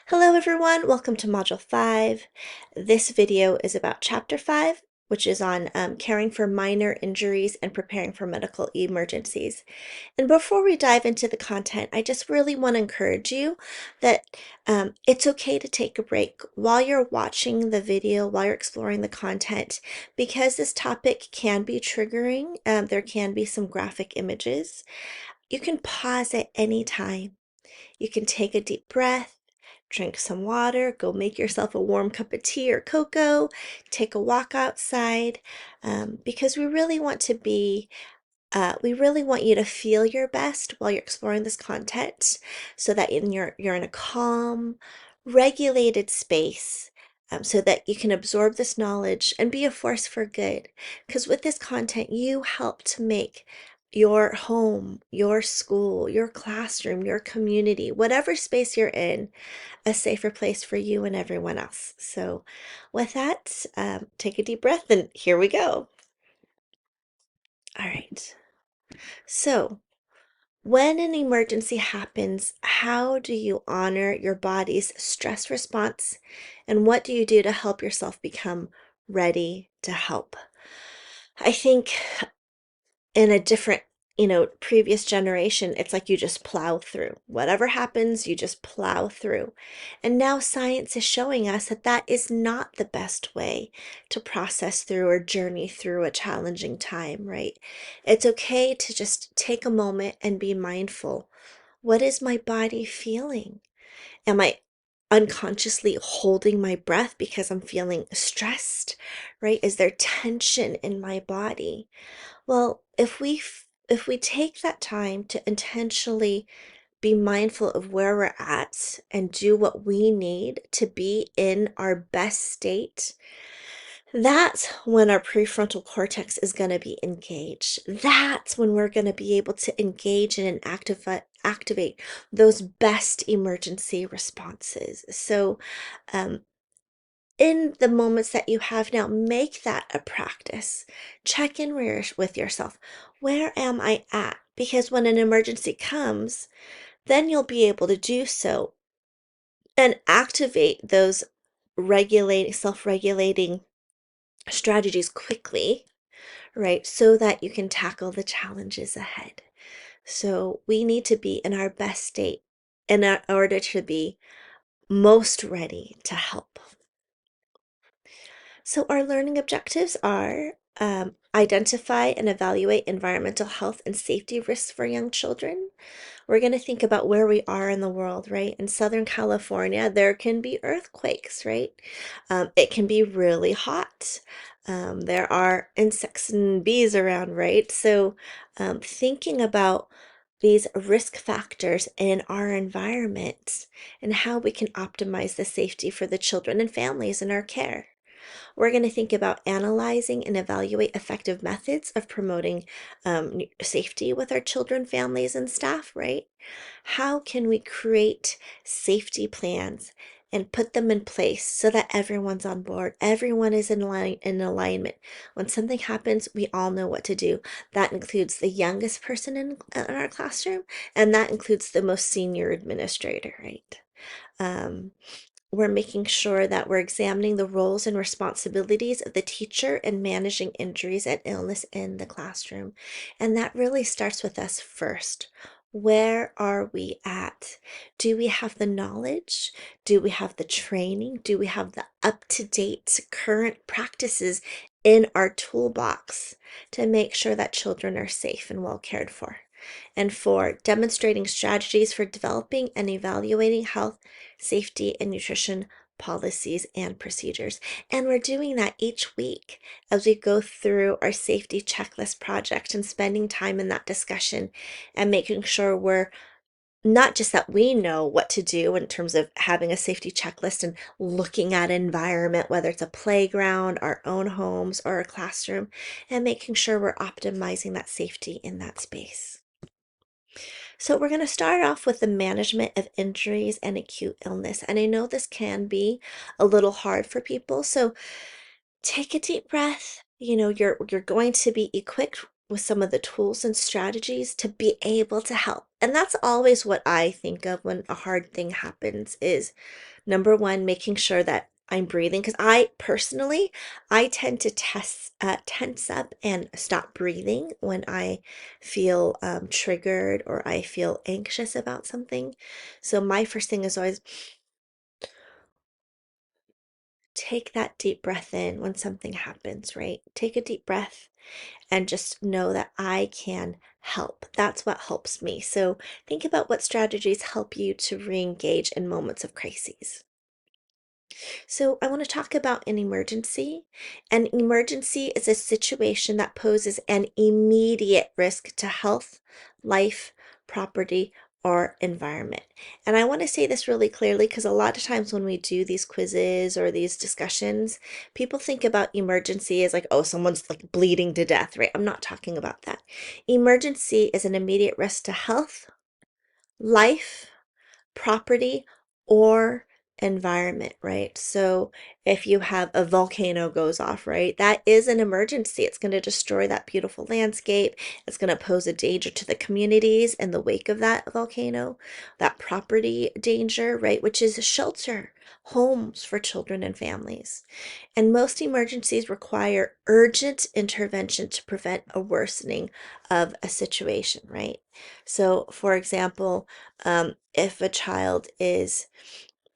Hello everyone, welcome to Module 5. This video is about Chapter 5, which is on caring for minor injuries and preparing for medical emergencies. And before we dive into the content, I just really want to encourage you that it's okay to take a break while you're watching the video, while you're exploring the content, because this topic can be triggering. There can be some graphic images. You can pause at any time. You can take a deep breath, drink some water, go make yourself a warm cup of tea or cocoa, take a walk outside, because we really want you to feel your best while you're exploring this content, so that you're in a calm, regulated space. So that you can absorb this knowledge and be a force for good. Because with this content, you help to make your home, your school, your classroom, your community, whatever space you're in, a safer place for you and everyone else. So, with that, take a deep breath and here we go. All right. So, when an emergency happens, how do you honor your body's stress response? And what do you do to help yourself become ready to help? I think in a different, previous generation, it's like you just plow through. Whatever happens, you just plow through. And now science is showing us that that is not the best way to process through or journey through a challenging time, right? It's okay to just take a moment and be mindful. What is my body feeling? Am I unconsciously holding my breath because I'm feeling stressed, right? Is there tension in my body? Well, if we take that time to intentionally be mindful of where we're at and do what we need to be in our best state, that's when our prefrontal cortex is going to be engaged. That's when we're going to be able to engage and activate those best emergency responses. So, um, in the moments that you have now, make that a practice. Check in with yourself. Where am I at? Because when an emergency comes, then you'll be able to do so and activate those self-regulating strategies quickly, right? So that you can tackle the challenges ahead. So we need to be in our best state in order to be most ready to help. So our learning objectives are identify and evaluate environmental health and safety risks for young children. We're going to think about where we are in the world, right? In Southern California, there can be earthquakes, right? It can be really hot. There are insects and bees around, right? So thinking about these risk factors in our environment and how we can optimize the safety for the children and families in our care. We're going to think about analyzing and evaluate effective methods of promoting safety with our children, families, and staff, right? How can we create safety plans and put them in place so that everyone's on board, everyone is in alignment? When something happens, we all know what to do. That includes the youngest person in our classroom, and that includes the most senior administrator, right? Um, we're making sure that we're examining the roles and responsibilities of the teacher in managing injuries and illness in the classroom. And that really starts with us first. Where are we at? Do we have the knowledge? Do we have the training? Do we have the up-to-date current practices in our toolbox to make sure that children are safe and well cared for? And for demonstrating strategies for developing and evaluating health, safety, and nutrition policies and procedures. And we're doing that each week as we go through our safety checklist project and spending time in that discussion and making sure we're not just that we know what to do in terms of having a safety checklist and looking at environment, whether it's a playground, our own homes, or a classroom, and making sure we're optimizing that safety in that space. So we're going to start off with the management of injuries and acute illness. And I know this can be a little hard for people. So take a deep breath. You're going to be equipped with some of the tools and strategies to be able to help. And that's always what I think of when a hard thing happens is number one, making sure that I'm breathing because I personally, I tend to tense up and stop breathing when I feel triggered or I feel anxious about something. So my first thing is always take that deep breath in when something happens, right? Take a deep breath and just know that I can help. That's what helps me. So think about what strategies help you to re-engage in moments of crises. So, I want to talk about an emergency. An emergency is a situation that poses an immediate risk to health, life, property, or environment. And I want to say this really clearly because a lot of times when we do these quizzes or these discussions, people think about emergency as like, oh, someone's like bleeding to death, right? I'm not talking about that. Emergency is an immediate risk to health, life, property or environment, right? So if you have a volcano goes off, right, that is an emergency. It's going to destroy that beautiful landscape. It's going to pose a danger to the communities in the wake of that volcano, that property danger, right, which is shelter, homes for children and families. And most emergencies require urgent intervention to prevent a worsening of a situation, right? So, for example, if a child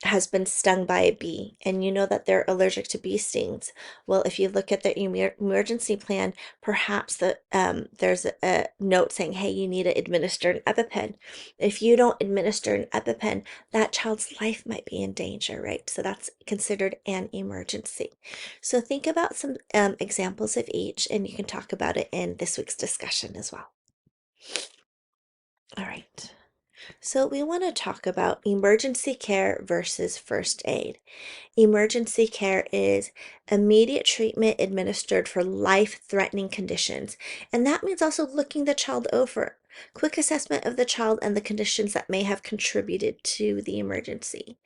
has been stung by a bee and you know that they're allergic to bee stings, well, if you look at the emergency plan, perhaps there's a note saying, hey, you need to administer an EpiPen. If you don't administer an EpiPen, that child's life might be in danger, right? So that's considered an emergency. So think about some examples of each, and you can talk about it in this week's discussion as well. All right. So, we want to talk about emergency care versus first aid. Emergency care is immediate treatment administered for life-threatening conditions, and that means also looking the child over. Quick assessment of the child and the conditions that may have contributed to the emergency.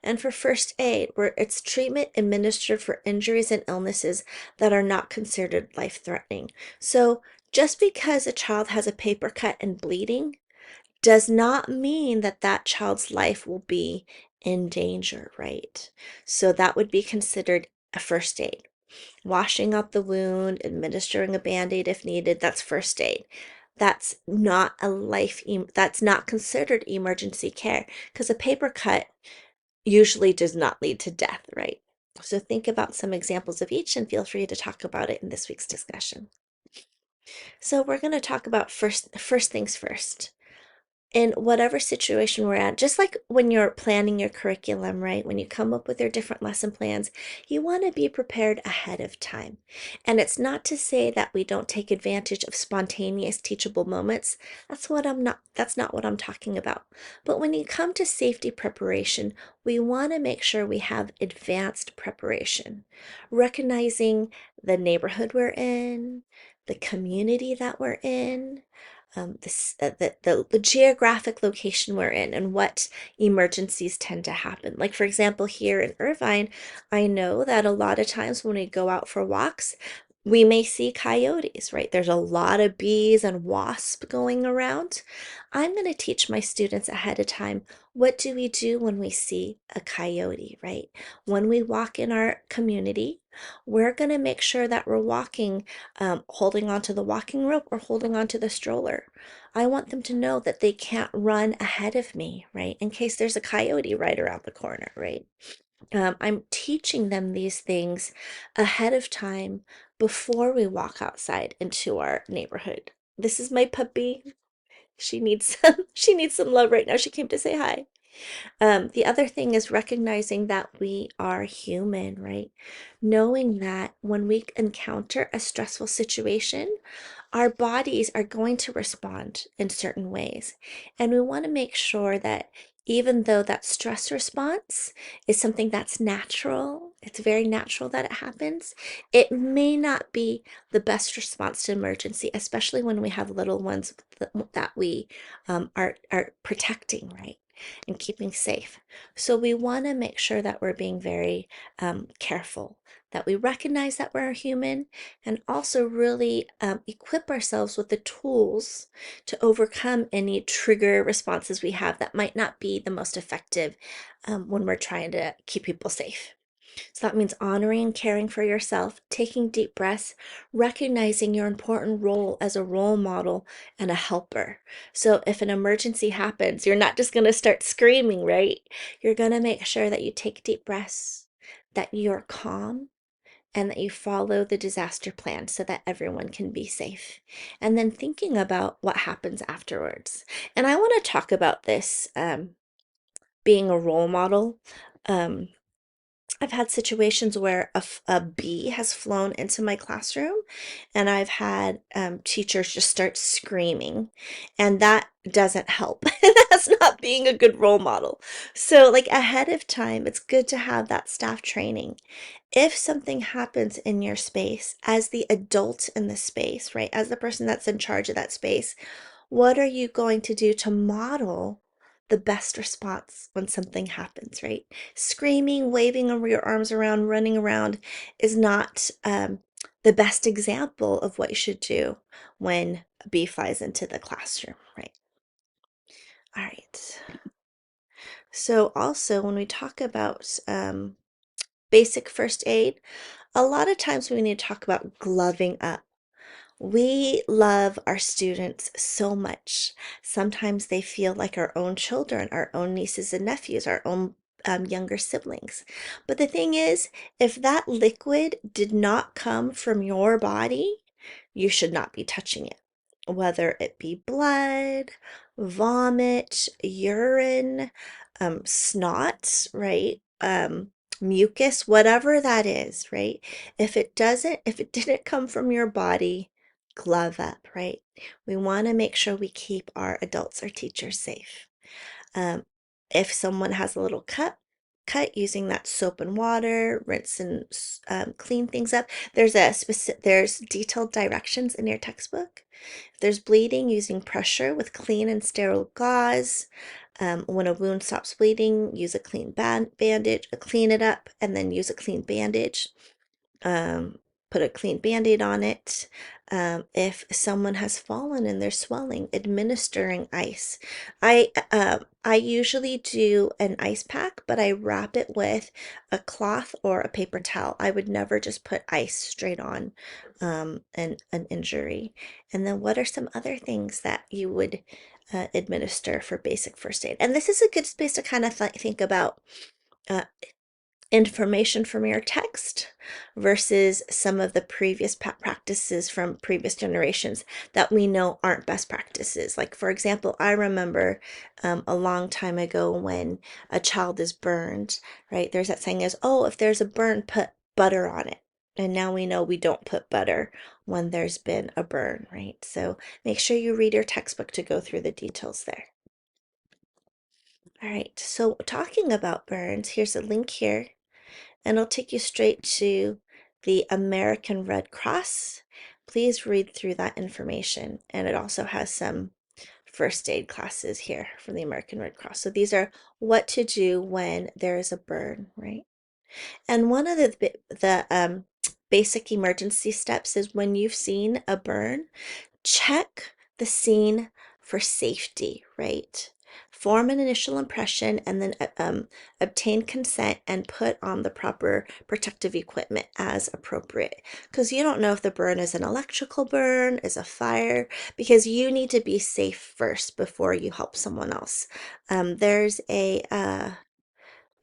And for first aid, where it's treatment administered for injuries and illnesses that are not considered life-threatening. So, just because a child has a paper cut and bleeding does not mean that that child's life will be in danger, right? So that would be considered a first aid. Washing out the wound, administering a band-aid if needed, that's first aid. That's not that's not considered emergency care because a paper cut usually does not lead to death, right? So think about some examples of each and feel free to talk about it in this week's discussion. So we're going to talk about first things first. In whatever situation we're at, just like when you're planning your curriculum, right? When you come up with your different lesson plans, you want to be prepared ahead of time. And it's not to say that we don't take advantage of spontaneous teachable moments. That's not what I'm talking about. But when you come to safety preparation, we want to make sure we have advanced preparation, recognizing the neighborhood we're in, the community that we're in, the geographic location we're in and what emergencies tend to happen. Like, for example, here in Irvine, I know that a lot of times when we go out for walks, we may see coyotes, right? There's a lot of bees and wasps going around. I'm going to teach my students ahead of time, what do we do when we see a coyote, right? When we walk in our community, we're going to make sure that we're walking, holding onto the walking rope or holding onto the stroller. I want them to know that they can't run ahead of me, right? In case there's a coyote right around the corner, right? I'm teaching them these things ahead of time before we walk outside into our neighborhood. This is my puppy. She needs some love right now. She came to say hi. The other thing is recognizing that we are human, right? Knowing that when we encounter a stressful situation, our bodies are going to respond in certain ways. And we want to make sure that even though that stress response is something that's natural, it's very natural that it happens, it may not be the best response to emergency, especially when we have little ones that we are protecting, right? and keeping safe. So we want to make sure that we're being very careful, that we recognize that we're a human, and also really equip ourselves with the tools to overcome any trigger responses we have that might not be the most effective when we're trying to keep people safe. So that means honoring and caring for yourself, taking deep breaths, recognizing your important role as a role model and a helper. So if an emergency happens, you're not just going to start screaming, right? You're going to make sure that you take deep breaths, that you're calm, and that you follow the disaster plan so that everyone can be safe. And then thinking about what happens afterwards. And I want to talk about this being a role model. Um, I've had situations where a bee has flown into my classroom, and I've had teachers just start screaming, and that doesn't help. That's not being a good role model. So, like ahead of time, it's good to have that staff training. If something happens in your space, as the adult in the space, right, as the person that's in charge of that space, what are you going to do to model the best response when something happens, right? Screaming, waving your arms around, running around is not the best example of what you should do when a bee flies into the classroom, right? All right. So, also, when we talk about basic first aid, a lot of times we need to talk about gloving up. We love our students so much. Sometimes they feel like our own children, our own nieces and nephews, our own younger siblings. But the thing is, if that liquid did not come from your body, you should not be touching it. Whether it be blood, vomit, urine, snot, right? Mucus, whatever that is, right? If it didn't come from your body, glove up, right? We want to make sure we keep our adults or teachers safe. Um, if someone has a little cut using that soap and water, rinse and clean things up. There's detailed directions in your textbook. If there's bleeding, using pressure with clean and sterile gauze. When a wound stops bleeding, use a clean bandage, clean it up, and then use a clean bandage. um, Put a clean band-aid on it. If someone has fallen and they're swelling, administering ice. I usually do an ice pack, but I wrap it with a cloth or a paper towel. I would never just put ice straight on an injury. And then what are some other things that you would administer for basic first aid? And this is a good space to kind of think about uh, information from your text versus some of the previous practices from previous generations that we know aren't best practices. Like, for example, I remember a long time ago when a child is burned, right? There's that saying is, oh, if there's a burn, put butter on it. And now we know we don't put butter when there's been a burn, right? So make sure you read your textbook to go through the details there. All right, so talking about burns, here's a link here and it'll take you straight to the American Red Cross. Please read through that information. And it also has some first aid classes here from the American Red Cross. So these are what to do when there is a burn, right? And one of the basic emergency steps is when you've seen a burn, check the scene for safety, right? Form an initial impression and then obtain consent and put on the proper protective equipment as appropriate. Because you don't know if the burn is an electrical burn, is a fire, because you need to be safe first before you help someone else. There's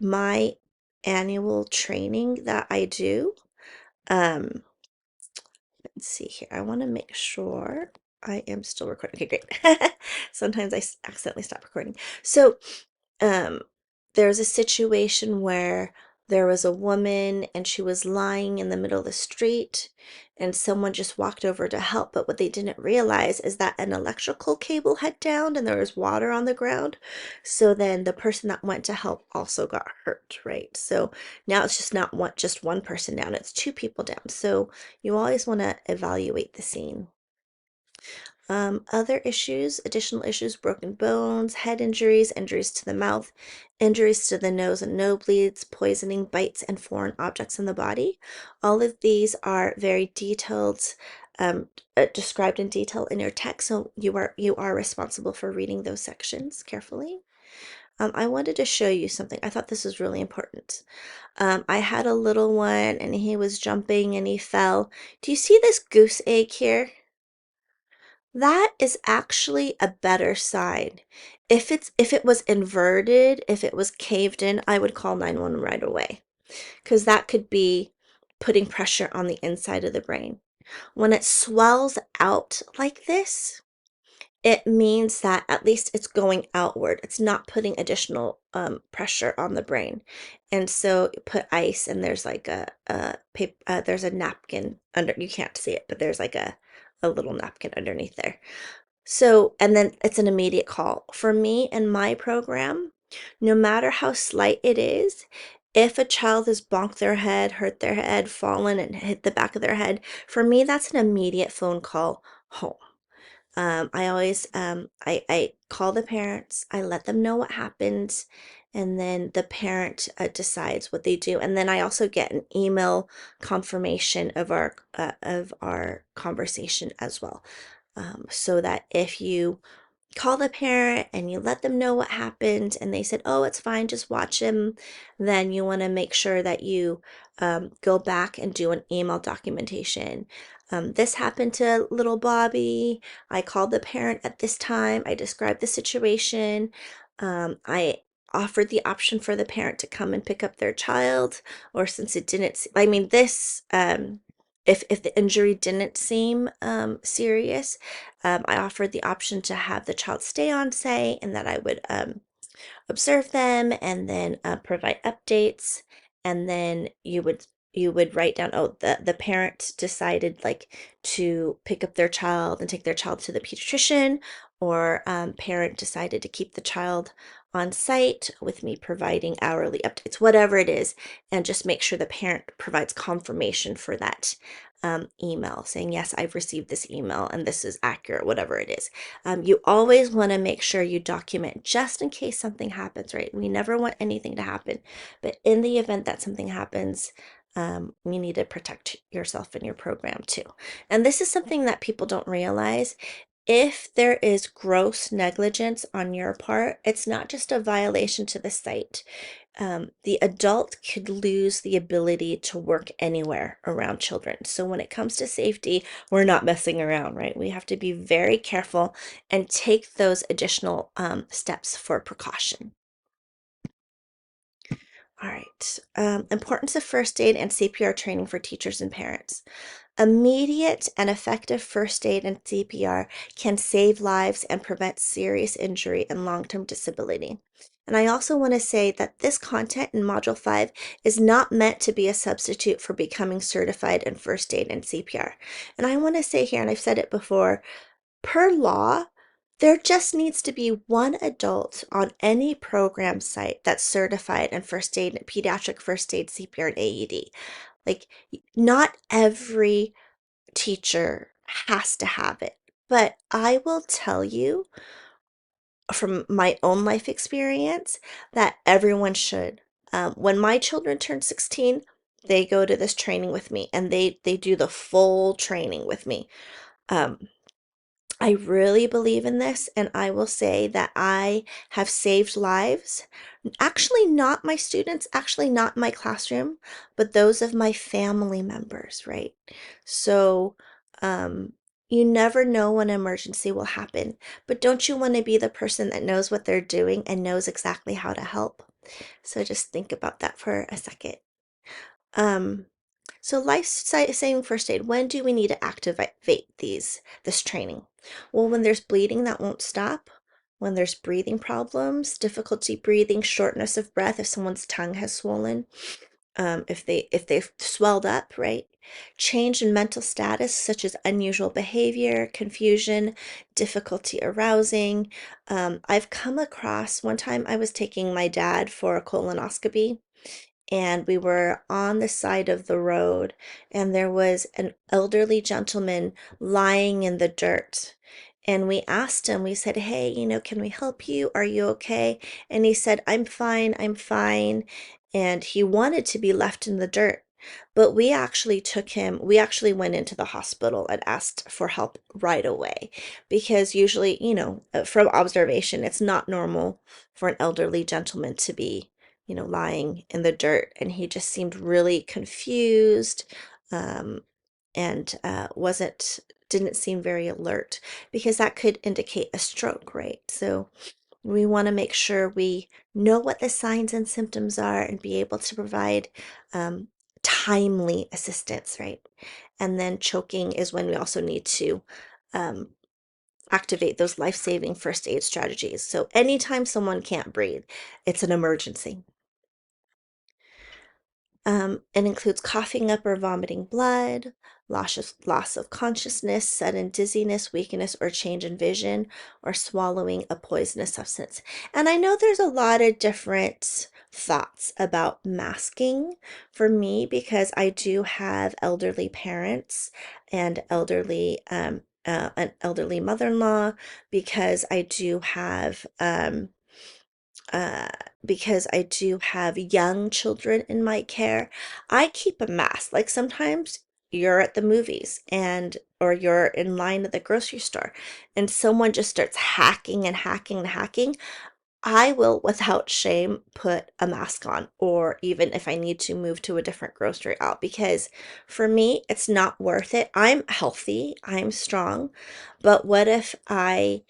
my annual training that I do. Um, let's see here. I want to make sure I am still recording. Okay, great. Sometimes I accidentally stop recording. So, um, there was a situation where there was a woman and she was lying in the middle of the street and someone just walked over to help. But what they didn't realize is that an electrical cable had downed and there was water on the ground. So then the person that went to help also got hurt, right? So now it's just not just one person down, it's two people down. So you always want to evaluate the scene. Other issues, additional issues, broken bones, head injuries, injuries to the mouth, injuries to the nose and nosebleeds, poisoning, bites, and foreign objects in the body. All of these are very detailed, um, described in detail in your text, so you are responsible for reading those sections carefully. I wanted to show you something. I thought this was really important. I had a little one and he was jumping and he fell. Do you see this goose egg here? That is actually a better sign. If it was inverted, if it was caved in, I would call 911 right away because that could be putting pressure on the inside of the brain. When it swells out like this, it means that at least it's going outward. It's not putting additional pressure on the brain. And so you put ice and there's like a paper, there's a napkin under, you can't see it, but there's like a little napkin underneath there. So, and then it's an immediate call. For me and my program, no matter how slight it is, if a child has bonked their head, hurt their head, fallen, and hit the back of their head, for me, that's an immediate phone call home. I always I call the parents, I let them know what happened, and then the parent decides what they do. And then I also get an email confirmation of our conversation as well. So that if you call the parent and you let them know what happened and they said, oh, it's fine, just watch him, then you want to make sure that you go back and do an email documentation. This happened to little Bobby. I called the parent at this time. I described the situation. I offered the option for the parent to come and pick up their child, or since it didn't, I mean, this, if the injury didn't seem serious, I offered the option to have the child stay on site and that I would observe them and then provide updates. And then you would write down, oh, the parent decided like to pick up their child and take their child to the pediatrician, or parent decided to keep the child on site with me providing hourly updates, whatever it is, and just make sure the parent provides confirmation for that email saying, yes, I've received this email and this is accurate, whatever it is. You always want to make sure you document just in case something happens, right? We never want anything to happen, but in the event that something happens, you need to protect yourself and your program too. And this is something that people don't realize. If there is gross negligence on your part, it's not just a violation to the site. The adult could lose the ability to work anywhere around children. So when it comes to safety, we're not messing around, right? We have to be very careful and take those additional steps for precaution. All right. Importance of first aid and CPR training for teachers and parents. Immediate and effective first aid and CPR can save lives and prevent serious injury and long-term disability. And I also want to say that this content in Module 5 is not meant to be a substitute for becoming certified in first aid and CPR. And I want to say here, and I've said it before, per law, there just needs to be one adult on any program site that's certified in first aid, pediatric first aid, CPR, and AED. Like, not every teacher has to have it, but I will tell you from my own life experience that everyone should. When my children turn 16, they go to this training with me and they do the full training with me. Um, I really believe in this, and I will say that I have saved lives. Actually, not my students, actually, not my classroom, but those of my family members, right? So, um, you never know when an emergency will happen, but don't you want to be the person that knows what they're doing and knows exactly how to help? So just think about that for a second. Um, so life-saving first aid, when do we need to activate this training? Well, when there's bleeding that won't stop, when there's breathing problems, difficulty breathing, shortness of breath, if someone's tongue has swollen, if they've swelled up, right? Change in mental status, such as unusual behavior, confusion, difficulty arousing. I've come across one time I was taking my dad for a colonoscopy and we were on the side of the road and there was an elderly gentleman lying in the dirt And we asked him, we said, hey, can we help you? Are you okay? And he said, I'm fine, I'm fine. And he wanted to be left in the dirt. But we actually went into the hospital and asked for help right away because usually, from observation, it's not normal for an elderly gentleman to be, lying in the dirt. And he just seemed really confused, um, and didn't seem very alert because that could indicate a stroke, right? So we want to make sure we know what the signs and symptoms are and be able to provide um, timely assistance, right? And then choking is when we also need to um, activate those life-saving first aid strategies. So anytime someone can't breathe, it's an emergency. It includes coughing up or vomiting blood, loss of consciousness, sudden dizziness, weakness, or change in vision, or swallowing a poisonous substance. And I know there's a lot of different thoughts about masking for me because I do have elderly parents and an elderly mother-in-law because uh, I do have young children in my care. I keep a mask. Like sometimes you're at the movies or you're in line at the grocery store and someone just starts hacking and hacking and hacking. I will, without shame, put a mask on, or even if I need to move to a different grocery out, because for me, it's not worth it. I'm healthy, I'm strong, but what if I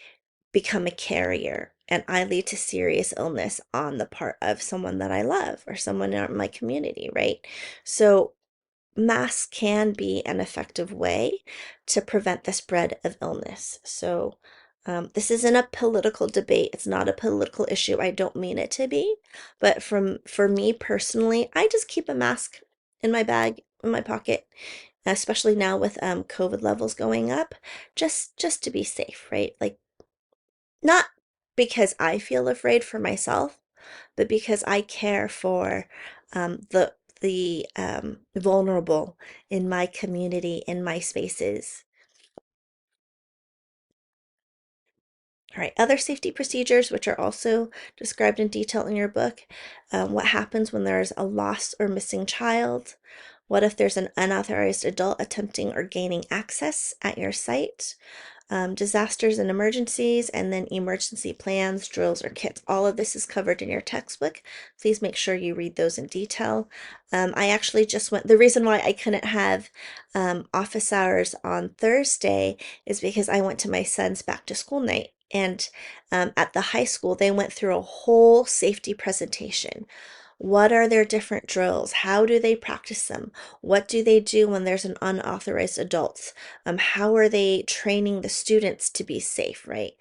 become a carrier and I lead to serious illness on the part of someone that I love or someone in my community, right? So masks can be an effective way to prevent the spread of illness. So this isn't a political debate. It's not a political issue. I don't mean it to be, but for me personally, I just keep a mask in my bag, in my pocket, especially now with COVID levels going up, just to be safe, right? Like not because I feel afraid for myself, but because I care for the vulnerable in my community, in my spaces. All right, other safety procedures, which are also described in detail in your book. What happens when there's a lost or missing child? What if there's an unauthorized adult attempting or gaining access at your site? Disasters and emergencies, and then emergency plans, drills, or kits. All of this is covered in your textbook. Please make sure you read those in detail. I actually just went, the reason why I couldn't have office hours on Thursday is because I went to my son's back to school night. And at the high school, they went through a whole safety presentation. What are their different drills? How do they practice them? What do they do when there's an unauthorized adult? How are they training the students to be safe, right?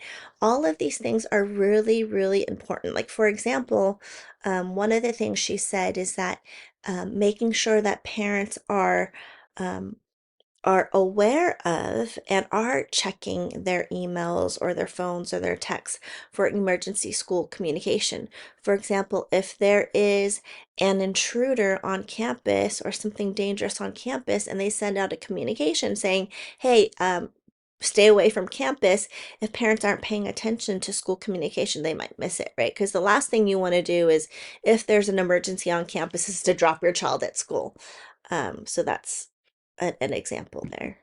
All of these things are really, really important. Like, for example, one of the things she said is that making sure that parents um, are aware of and are checking their emails or their phones or their texts for emergency school communication. For example, if there is an intruder on campus or something dangerous on campus and they send out a communication saying, hey, stay away from campus, if parents aren't paying attention to school communication, they might miss it, right? Because the last thing you want to do is, if there's an emergency on campus, is to drop your child at school. So that's an example there.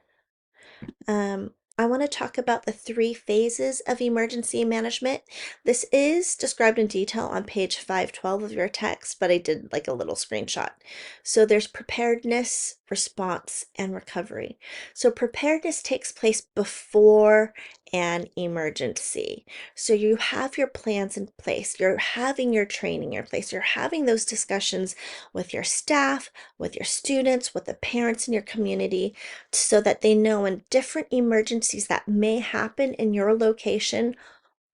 I want to talk about the three phases of emergency management. This is described in detail on page 512 of your text, but I did like a little screenshot. So there's preparedness, response, and recovery. So preparedness takes place before an emergency. So you have your plans in place, you're having your training in place, you're having those discussions with your staff, with your students, with the parents in your community, so that they know in different emergencies that may happen in your location,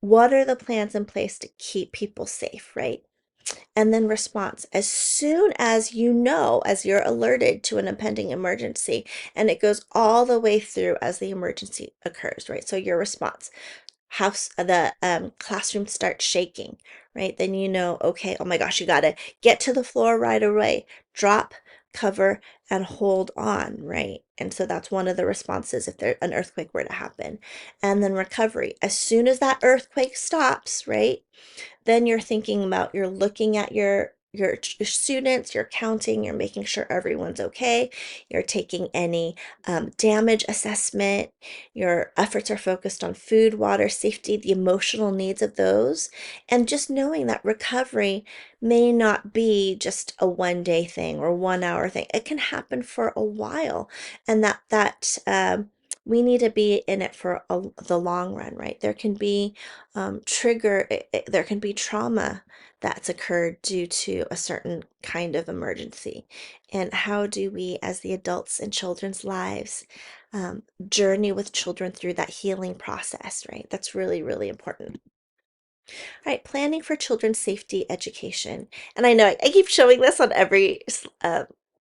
what are the plans in place to keep people safe, right? And then response. As soon as you know, as you're alerted to an impending emergency, and it goes all the way through as the emergency occurs, right? So your response, the classroom starts shaking, right? Then you know, okay, oh my gosh, you gotta get to the floor right away. Drop cover, and hold on, right? And so that's one of the responses if there an earthquake were to happen. And then recovery. As soon as that earthquake stops, right? Then you're thinking about you're looking at your students, you're counting, you're making sure everyone's okay, you're taking any damage assessment, your efforts are focused on food, water, safety, the emotional needs of those, and just knowing that recovery may not be just a 1 day thing or 1 hour thing. It can happen for a while, and that we need to be in it for the long run, right? There can be there can be trauma that's occurred due to a certain kind of emergency. And how do we, as the adults in children's lives, journey with children through that healing process, right? That's really, really important. Right, planning for children's safety education. And I know I keep showing this on every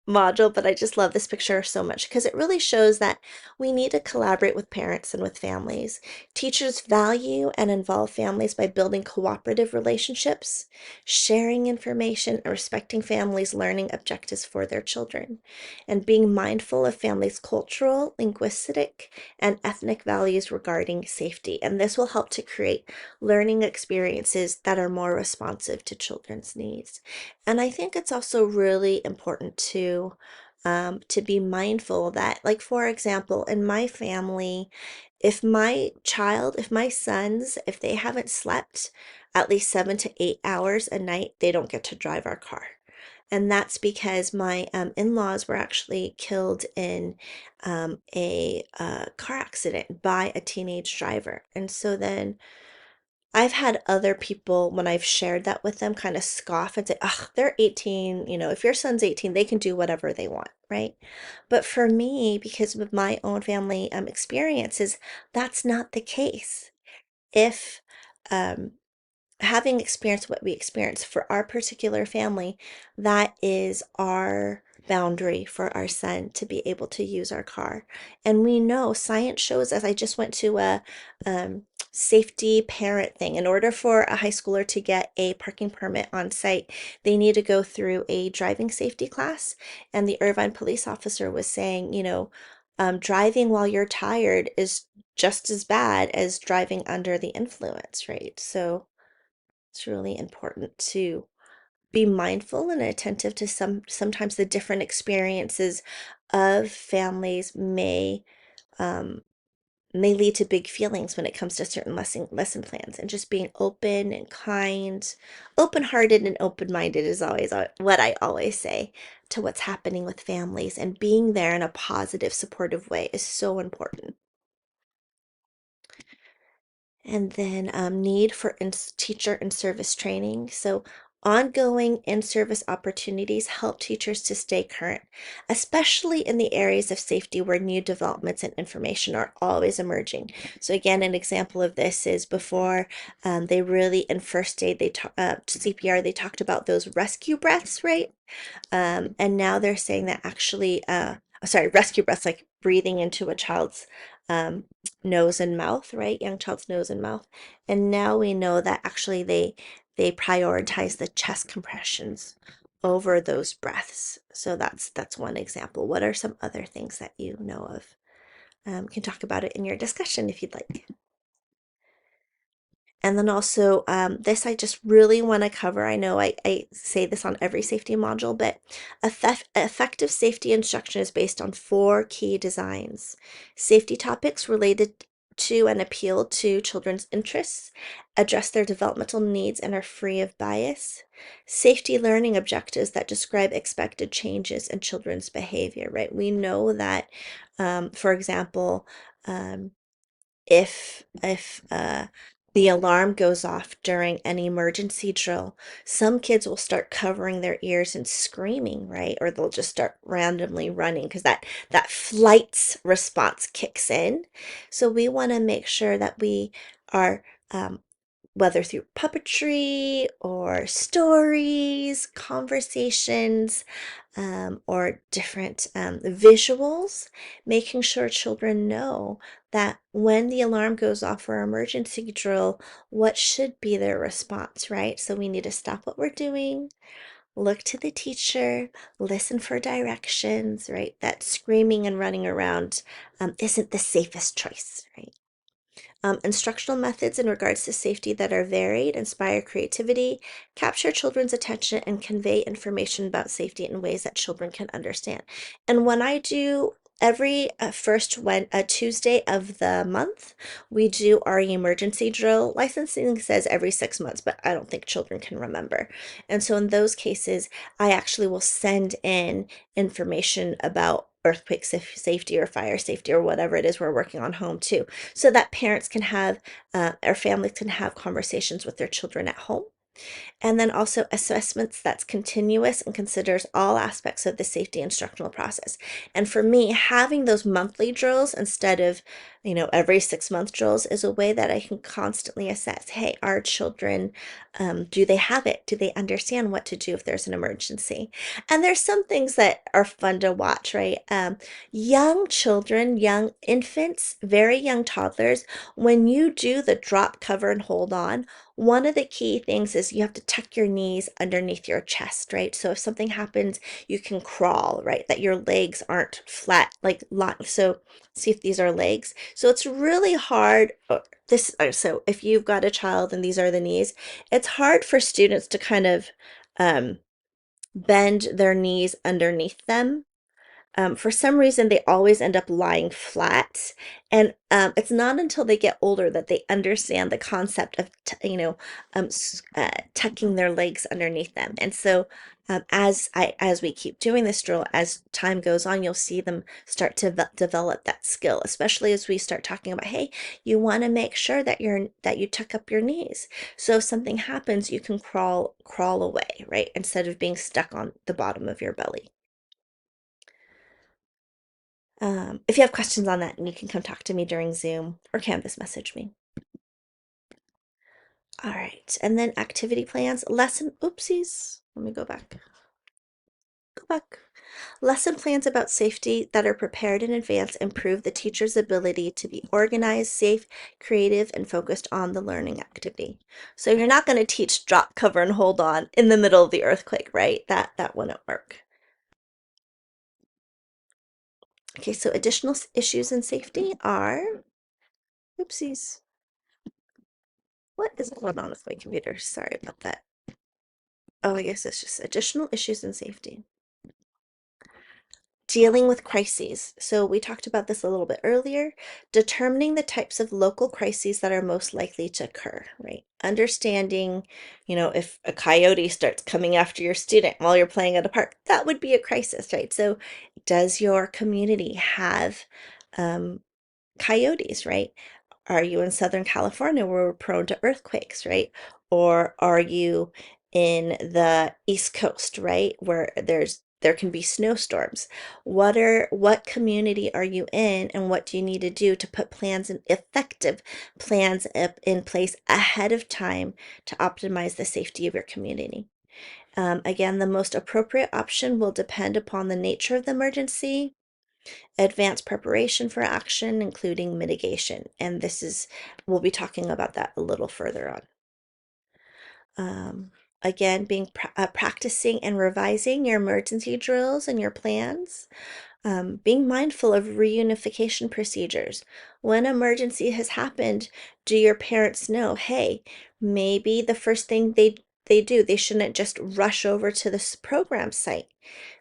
module, but I just love this picture so much because it really shows that we need to collaborate with parents and with families. Teachers value and involve families by building cooperative relationships, sharing information, and respecting families' learning objectives for their children, and being mindful of families' cultural, linguistic, and ethnic values regarding safety. And this will help to create learning experiences that are more responsive to children's needs. And I think it's also really important to be mindful that, like for example, in my family, if my sons, if they haven't slept at least 7 to 8 hours a night, they don't get to drive our car. And that's because my in-laws were actually killed in a car accident by a teenage driver. And so then I've had other people, when I've shared that with them, kind of scoff and say, "Ugh, they're 18. If your son's 18, they can do whatever they want," right? But for me, because of my own family experiences, that's not the case. If um, having experienced what we experienced for our particular family, that is our boundary for our son to be able to use our car. And we know science shows us, I just went to a safety parent thing. In order for a high schooler to get a parking permit on site, they need to go through a driving safety class. And the Irvine police officer was saying, driving while you're tired is just as bad as driving under the influence, right? So it's really important to be mindful and attentive to sometimes the different experiences of families um, may lead to big feelings when it comes to certain lesson plans, and just being open and kind, open-hearted and open-minded is always what I always say to what's happening with families, and being there in a positive, supportive way is so important. And then need for teacher and service training. So ongoing in-service opportunities help teachers to stay current, especially in the areas of safety where new developments and information are always emerging. So again, an example of this is before they really in first aid, CPR, they talked about those rescue breaths, right? And now they're saying that actually, sorry, rescue breaths, like breathing into a child's um, nose and mouth, right? Young child's nose and mouth. And now we know that actually they prioritize the chest compressions over those breaths. So that's one example. What are some other things that you know of? Can talk about it in your discussion if you'd like. And then also, this I just really want to cover. I know I say this on every safety module, but effective safety instruction is based on 4 key designs. Safety topics related to and appeal to children's interests, address their developmental needs, and are free of bias. Safety learning objectives that describe expected changes in children's behavior, right? We know that, for example, um, if the alarm goes off during an emergency drill, some kids will start covering their ears and screaming, right? Or they'll just start randomly running because that flight response kicks in. So we want to make sure that we are whether through puppetry or stories, conversations, or different visuals, making sure children know that when the alarm goes off for emergency drill, what should be their response, right? So we need to stop what we're doing. Look to the teacher, listen for directions, right? That screaming and running around isn't the safest choice, right? Instructional methods in regards to safety that are varied, inspire creativity, capture children's attention, and convey information about safety in ways that children can understand. And when I do every Tuesday of the month, we do our emergency drill. Licensing says every 6 months, but I don't think children can remember. And so in those cases, I actually will send in information about earthquake safety or fire safety or whatever it is we're working on home too, so that parents can have or families can have conversations with their children at home. And then also assessments that's continuous and considers all aspects of the safety instructional process. And for me, having those monthly drills instead of, every 6 month drills is a way that I can constantly assess, hey, our children, do they have it? Do they understand what to do if there's an emergency? And there's some things that are fun to watch, right? Young children, young infants, very young toddlers, when you do the drop, cover, and hold on, one of the key things is you have to tuck your knees underneath your chest, right? So if something happens, you can crawl, right? That your legs aren't flat, like so see if these are legs. So it's really hard. So if you've got a child and these are the knees, it's hard for students to kind of um, bend their knees underneath them. For some reason, they always end up lying flat. And it's not until they get older that they understand the concept of, tucking their legs underneath them. And so, as we keep doing this drill, as time goes on, you'll see them start to develop that skill, especially as we start talking about, hey, you want to make sure that you tuck up your knees. So if something happens, you can crawl away, right? Instead of being stuck on the bottom of your belly. If you have questions on that, you can come talk to me during Zoom or Canvas message me. All right, and then activity plans, oopsies, let me go back. Lesson plans about safety that are prepared in advance improve the teacher's ability to be organized, safe, creative, and focused on the learning activity. So you're not going to teach drop, cover, and hold on in the middle of the earthquake, right? That wouldn't work. Okay, so additional issues in safety are, oopsies. What is going on with my computer? Sorry about that. Oh, I guess it's just additional issues in safety. Dealing with crises. So we talked about this a little bit earlier. Determining the types of local crises that are most likely to occur, right? Understanding, if a coyote starts coming after your student while you're playing at a park, that would be a crisis, right? So does your community have um, coyotes, right? Are you in Southern California where we're prone to earthquakes, right? Or are you in the East Coast, right? Where there can be snowstorms. What community are you in and what do you need to do to put effective plans in place ahead of time to optimize the safety of your community? Again, the most appropriate option will depend upon the nature of the emergency, advanced preparation for action, including mitigation. And we'll be talking about that a little further on. Again, practicing and revising your emergency drills and your plans. Being mindful of reunification procedures. When emergency has happened, do your parents know, hey, maybe the first thing they shouldn't just rush over to this program site.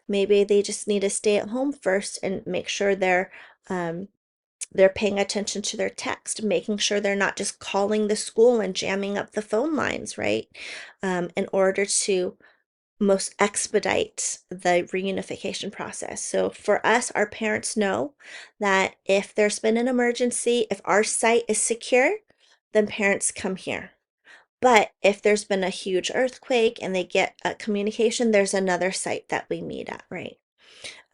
Maybe they just need to stay at home first and make sure they're paying attention to their text, making sure they're not just calling the school and jamming up the phone lines, right? In order to most expedite the reunification process. So for us, our parents know that if there's been an emergency, if our site is secure, then parents come here. But if there's been a huge earthquake and they get a communication, there's another site that we meet at, right?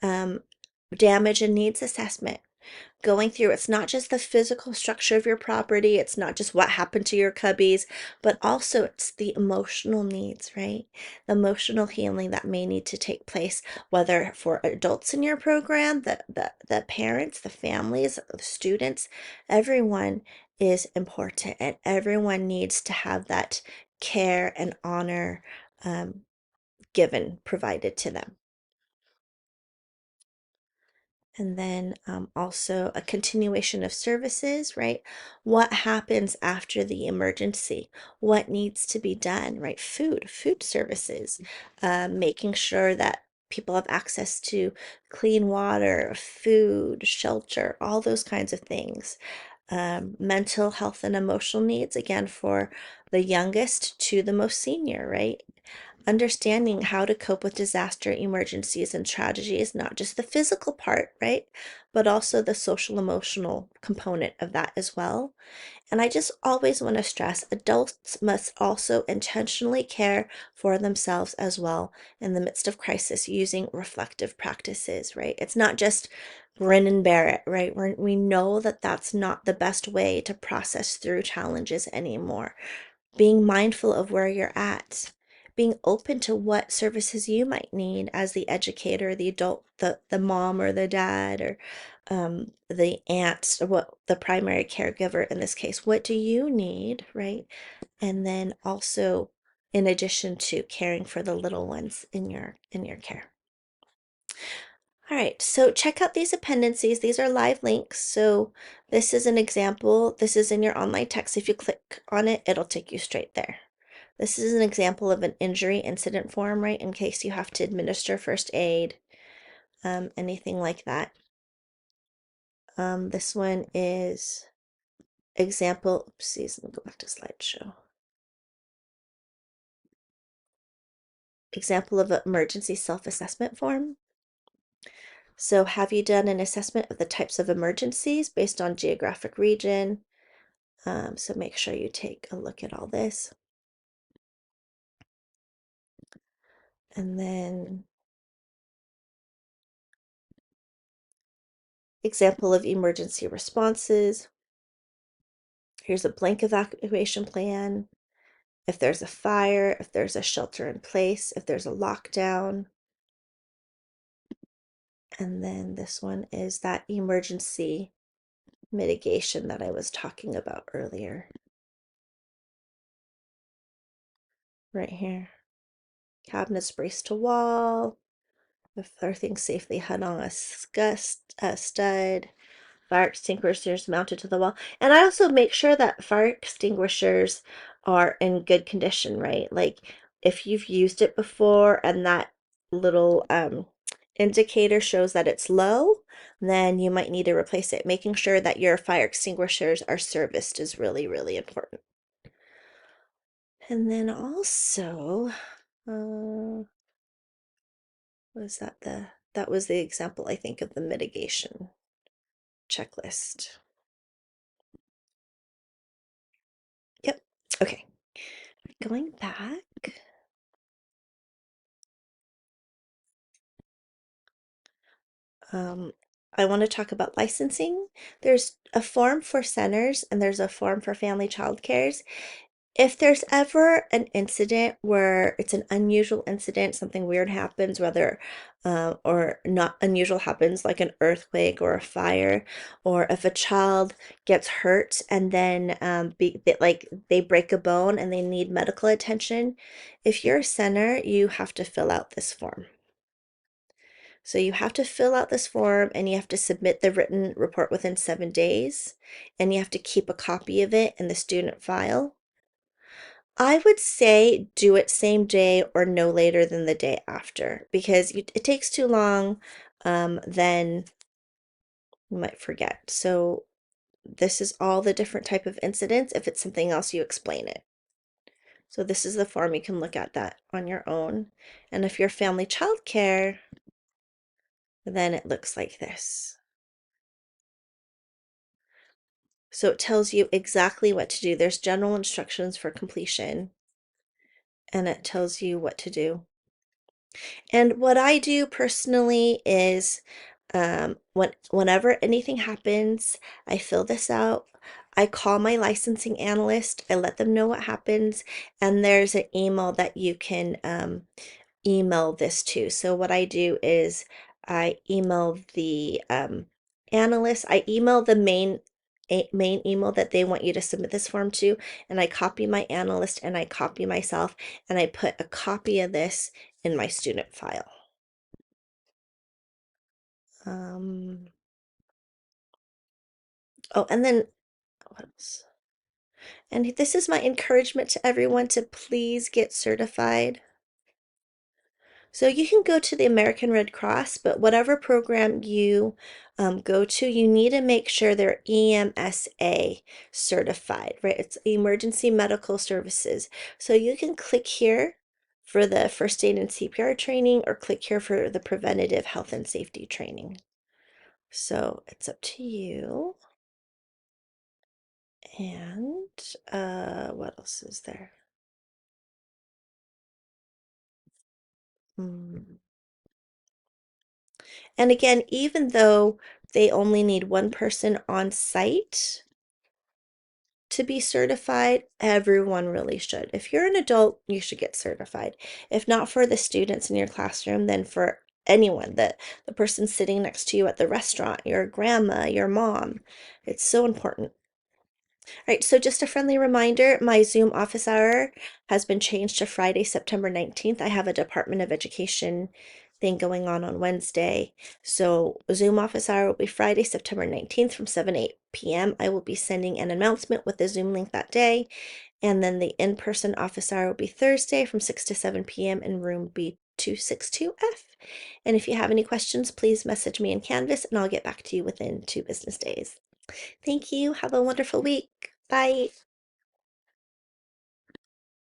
Um, Damage and needs assessment. Going through, it's not just the physical structure of your property, it's not just what happened to your cubbies, but also it's the emotional needs, right? The emotional healing that may need to take place, whether for adults in your program, the parents, the families, the students, everyone is important and everyone needs to have that care and honor um, given, provided to them. And then also a continuation of services, right? What happens after the emergency? What needs to be done, right? Food services, making sure that people have access to clean water, food, shelter, all those kinds of things. Mental health and emotional needs, again, for the youngest to the most senior, right? Understanding how to cope with disaster, emergencies, and tragedies, not just the physical part, right? But also the social emotional component of that as well. And I just always want to stress adults must also intentionally care for themselves as well in the midst of crisis using reflective practices, right? It's not just grin and bear it, right? We know that that's not the best way to process through challenges anymore. Being mindful of where you're at, being open to what services you might need as the educator, the adult, the mom or the dad, or the aunt, or what the primary caregiver in this case. What do you need, right? And then also, in addition to caring for the little ones in your care. All right, so check out these appendices. These are live links. So this is an example. This is in your online text. If you click on it, it'll take you straight there. This is an example of an injury incident form, right? In case you have to administer first aid, anything like that. This one is example, oopsies, let me go back to slideshow. Example of an emergency self-assessment form. So have you done an assessment of the types of emergencies based on geographic region? So make sure you take a look at all this. And then example of emergency responses. Here's a blank evacuation plan. If there's a fire, if there's a shelter in place, if there's a lockdown. And then this one is that emergency mitigation that I was talking about earlier. Right here. Cabinets braced to wall. If everything's safely hung on a stud. Fire extinguishers mounted to the wall. And I also make sure that fire extinguishers are in good condition, right? Like if you've used it before and that little indicator shows that it's low, then you might need to replace it. Making sure that your fire extinguishers are serviced is really, really important. And then also, was that was the example, I think, of the mitigation checklist. Yep. Okay. Going back. Um, I want to talk about licensing. There's a form for centers and there's a form for family child cares. If there's ever an incident where it's an unusual incident, something weird happens, whether or not unusual happens, like an earthquake or a fire, or if a child gets hurt and then like they break a bone and they need medical attention, if you're a center, you have to fill out this form. So you have to fill out this form and you have to submit the written report within 7 days, and you have to keep a copy of it in the student file. I would say do it same day or no later than the day after, because it takes too long, then you might forget. So this is all the different type of incidents. If it's something else, you explain it. So this is the form. You can look at that on your own. And if you're family child care, then it looks like this. So it tells you exactly what to do. There's general instructions for completion, and it tells you what to do. And what I do personally is whenever anything happens, I fill this out. I call my licensing analyst. I let them know what happens, and there's an email that you can email this to. So what I do is I email the analyst. I email the main main email that they want you to submit this form to, and I copy my analyst and I copy myself, and I put a copy of this in my student file. Um, oh, and then what else? And this is my encouragement to everyone to please get certified. So you can go to the American Red Cross, but whatever program you go to, you need to make sure they're EMSA certified, right? It's Emergency Medical Services. So you can click here for the first aid and CPR training, or click here for the preventative health and safety training. So it's up to you. And what else is there? Hmm. And again, even though they only need one person on site to be certified, everyone really should. If you're an adult, you should get certified. If not for the students in your classroom, then for anyone, the person sitting next to you at the restaurant, your grandma, your mom. It's so important. All right, so just a friendly reminder, my Zoom office hour has been changed to Friday, September 19th. I have a Department of Education thing going on Wednesday. So Zoom office hour will be Friday, September 19th from 7 to 8 p.m. I will be sending an announcement with the Zoom link that day. And then the in-person office hour will be Thursday from 6 to 7 p.m. in room B262F. And if you have any questions, please message me in Canvas and I'll get back to you within 2 business days. Thank you. Have a wonderful week. Bye.